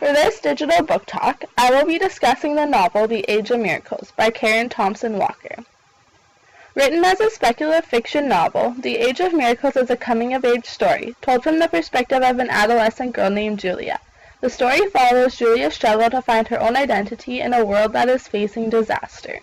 For this digital book talk, I will be discussing the novel The Age of Miracles by Karen Thompson Walker. Written as a speculative fiction novel, The Age of Miracles is a coming-of-age story, told from the perspective of an adolescent girl named Julia. The story follows Julia's struggle to find her own identity in a world that is facing disaster.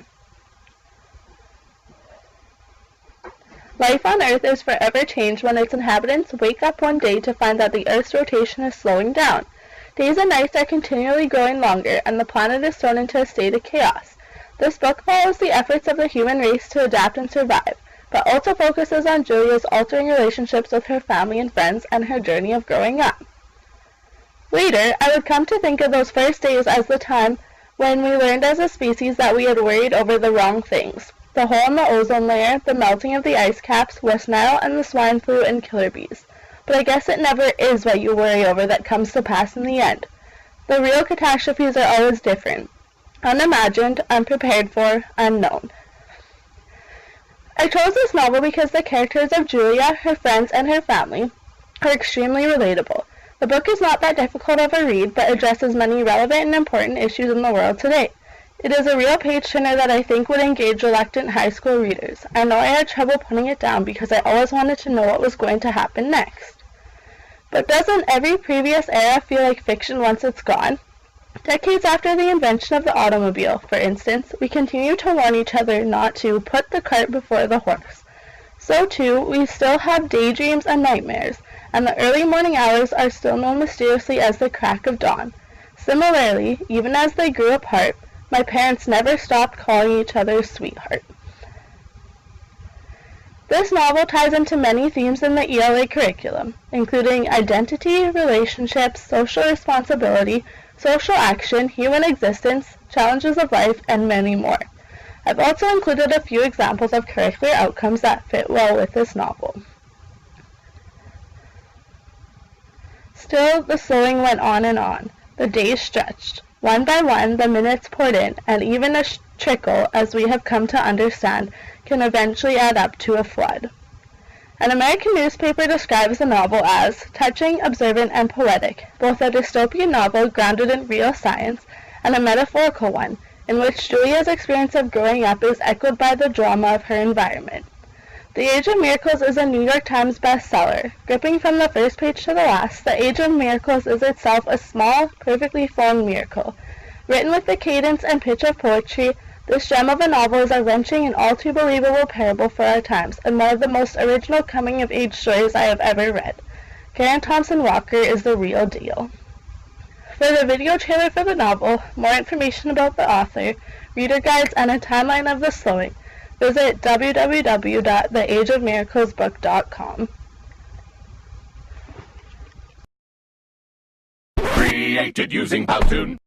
Life on Earth is forever changed when its inhabitants wake up one day to find that the Earth's rotation is slowing down. Days and nights are continually growing longer, and the planet is thrown into a state of chaos. This book follows the efforts of the human race to adapt and survive, but also focuses on Julia's altering relationships with her family and friends and her journey of growing up. Later, I would come to think of those first days as the time when we learned as a species that we had worried over the wrong things. The hole in the ozone layer, the melting of the ice caps, West Nile, and the swine flu and killer bees. But I guess it never is what you worry over that comes to pass in the end. The real catastrophes are always different. Unimagined, unprepared for, unknown. I chose this novel because the characters of Julia, her friends, and her family are extremely relatable. The book is not that difficult of a read, but addresses many relevant and important issues in the world today. It is a real page-turner that I think would engage reluctant high school readers. I know I had trouble putting it down because I always wanted to know what was going to happen next. But doesn't every previous era feel like fiction once it's gone? Decades after the invention of the automobile, for instance, we continue to warn each other not to put the cart before the horse. So too, we still have daydreams and nightmares, and the early morning hours are still known mysteriously as the crack of dawn. Similarly, even as they grew apart, my parents never stopped calling each other sweetheart. This novel ties into many themes in the ELA curriculum, including identity, relationships, social responsibility, social action, human existence, challenges of life, and many more. I've also included a few examples of curricular outcomes that fit well with this novel. Still, the sewing went on and on. The days stretched. One by one, the minutes poured in, and even a trickle, as we have come to understand, can eventually add up to a flood. An American newspaper describes the novel as touching, observant, and poetic, both a dystopian novel grounded in real science and a metaphorical one, in which Julia's experience of growing up is echoed by the drama of her environment. The Age of Miracles is a New York Times bestseller. Gripping from the first page to the last, The Age of Miracles is itself a small, perfectly formed miracle. Written with the cadence and pitch of poetry, this gem of a novel is a wrenching and all too believable parable for our times, and one of the most original coming-of-age stories I have ever read. Karen Thompson Walker is the real deal. For the video trailer for the novel, more information about the author, reader guides, and a timeline of the sewing, visit www.theageofmiraclesbook.com. Created using Powtoon.